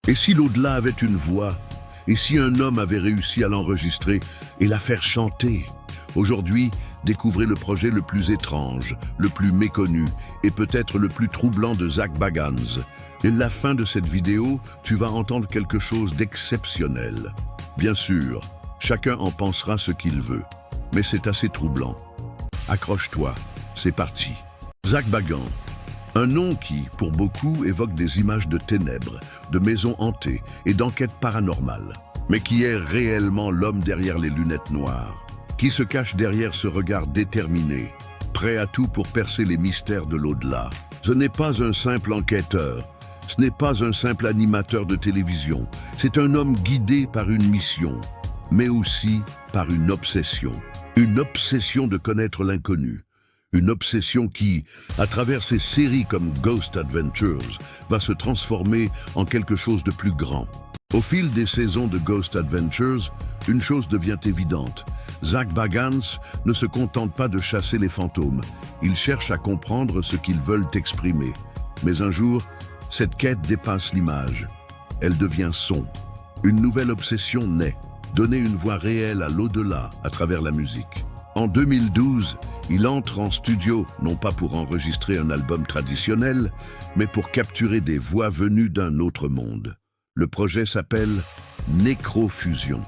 Et si l'au-delà avait une voix? Et si un homme avait réussi à l'enregistrer et la faire chanter? Aujourd'hui, découvrez le projet le plus étrange, le plus méconnu et peut-être le plus troublant de Zak Bagans. Et à la fin de cette vidéo, tu vas entendre quelque chose d'exceptionnel. Bien sûr, chacun en pensera ce qu'il veut, mais c'est assez troublant. Accroche-toi, c'est parti. Zak Bagans, un nom qui, pour beaucoup, évoque des images de ténèbres, de maisons hantées et d'enquêtes paranormales. Mais qui est réellement l'homme derrière les lunettes noires? Qui se cache derrière ce regard déterminé, prêt à tout pour percer les mystères de l'au-delà? Ce n'est pas un simple enquêteur, ce n'est pas un simple animateur de télévision, c'est un homme guidé par une mission, mais aussi par une obsession. Une obsession de connaître l'inconnu. Une obsession qui, à travers ses séries comme Ghost Adventures, va se transformer en quelque chose de plus grand. Au fil des saisons de Ghost Adventures, une chose devient évidente. Zak Bagans ne se contente pas de chasser les fantômes. Il cherche à comprendre ce qu'ils veulent exprimer. Mais un jour, cette quête dépasse l'image. Elle devient son. Une nouvelle obsession naît. Donner une voix réelle à l'au-delà à travers la musique. En 2012, il entre en studio, non pas pour enregistrer un album traditionnel, mais pour capturer des voix venues d'un autre monde. Le projet s'appelle Nécrofusion.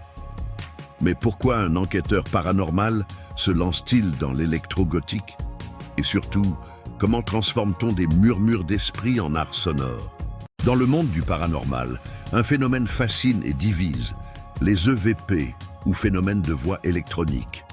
Mais pourquoi un enquêteur paranormal se lance-t-il dans l'électro-gothique? Et surtout, comment transforme-t-on des murmures d'esprit en art sonore? Dans le monde du paranormal, un phénomène fascine et divise, les EVP, ou phénomènes de voix électronique.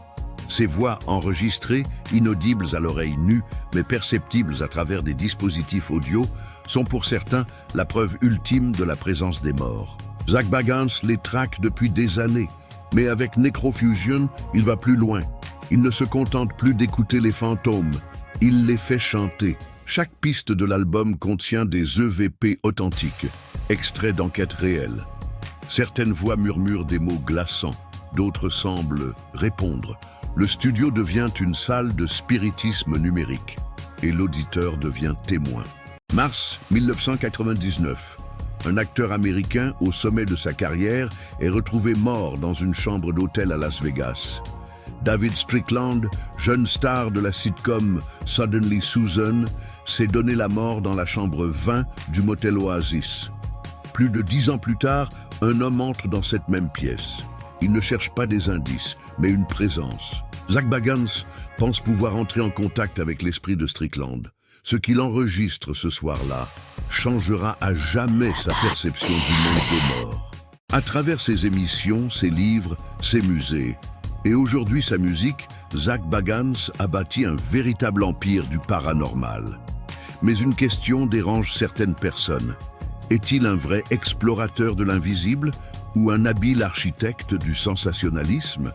Ces voix enregistrées, inaudibles à l'oreille nue, mais perceptibles à travers des dispositifs audio, sont pour certains la preuve ultime de la présence des morts. Zak Bagans les traque depuis des années, mais avec Nécrofusion, il va plus loin. Il ne se contente plus d'écouter les fantômes, il les fait chanter. Chaque piste de l'album contient des EVP authentiques, extraits d'enquêtes réelles. Certaines voix murmurent des mots glaçants, d'autres semblent répondre. Le studio devient une salle de spiritisme numérique et l'auditeur devient témoin. Mars 1999, un acteur américain au sommet de sa carrière est retrouvé mort dans une chambre d'hôtel à Las Vegas. David Strickland, jeune star de la sitcom Suddenly Susan, s'est donné la mort dans la chambre 20 du motel Oasis. Plus de 10 ans plus tard, un homme entre dans cette même pièce. Il ne cherche pas des indices, mais une présence. Zak Bagans pense pouvoir entrer en contact avec l'esprit de Strickland. Ce qu'il enregistre ce soir-là changera à jamais sa perception du monde des morts. À travers ses émissions, ses livres, ses musées, et aujourd'hui sa musique, Zak Bagans a bâti un véritable empire du paranormal. Mais une question dérange certaines personnes. Est-il un vrai explorateur de l'invisible ou un habile architecte du sensationnalisme?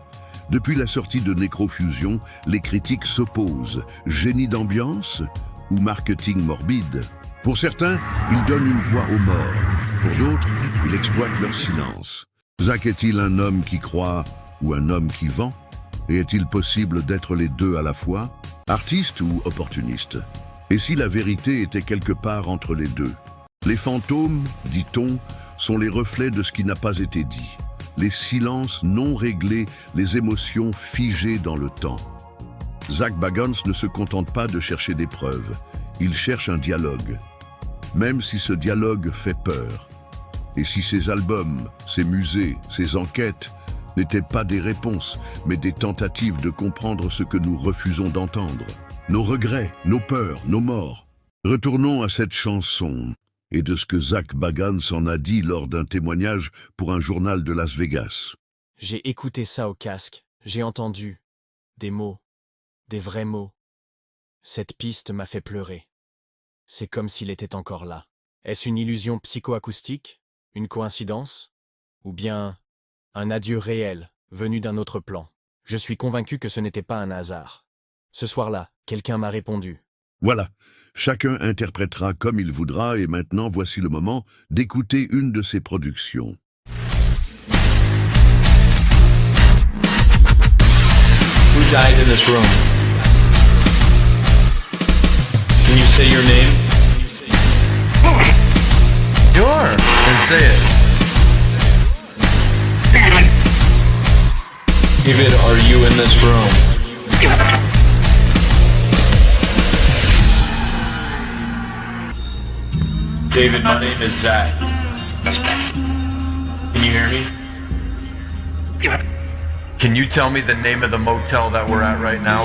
Depuis la sortie de Nécrofusion, les critiques s'opposent. Génie d'ambiance ou marketing morbide? Pour certains, il donne une voix aux morts. Pour d'autres, il exploite leur silence. Zak est-il un homme qui croit ou un homme qui vend? Et est-il possible d'être les deux à la fois? Artiste ou opportuniste? Et si la vérité était quelque part entre les deux? Les fantômes, dit-on, sont les reflets de ce qui n'a pas été dit. Les silences non réglés, les émotions figées dans le temps. Zak Bagans ne se contente pas de chercher des preuves. Il cherche un dialogue. Même si ce dialogue fait peur. Et si ces albums, ces musées, ces enquêtes n'étaient pas des réponses, mais des tentatives de comprendre ce que nous refusons d'entendre. Nos regrets, nos peurs, nos morts. Retournons à cette chanson et de ce que Zak Bagans en a dit lors d'un témoignage pour un journal de Las Vegas. J'ai écouté ça au casque, j'ai entendu des mots, des vrais mots. Cette piste m'a fait pleurer. C'est comme s'il était encore là. Est-ce une illusion psychoacoustique? Une coïncidence? Ou bien un adieu réel, venu d'un autre plan? Je suis convaincu que ce n'était pas un hasard. Ce soir-là, quelqu'un m'a répondu. Voilà, chacun interprétera comme il voudra et maintenant voici le moment d'écouter une de ses productions. Who died in this room? Can you say your name? Sure. Then say it. David, are you in this room? David, my name is Zach. Can you hear me? Can you tell me the name of the motel that we're at right now?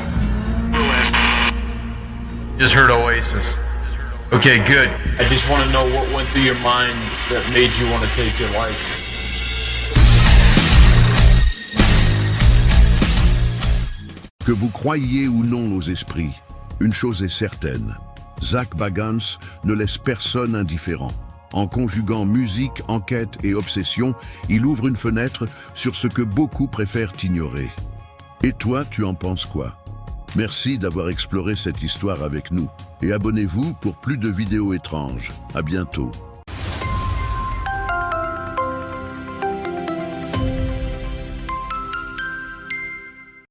Just heard Oasis. Okay, good. I just want to know what went through your mind that made you want to take your life. Que vous croyiez ou non aux esprits, une chose est certaine, Zak Bagans ne laisse personne indifférent. En conjuguant musique, enquête et obsession, il ouvre une fenêtre sur ce que beaucoup préfèrent ignorer. Et toi, tu en penses quoi? Merci d'avoir exploré cette histoire avec nous et abonnez-vous pour plus de vidéos étranges. À bientôt.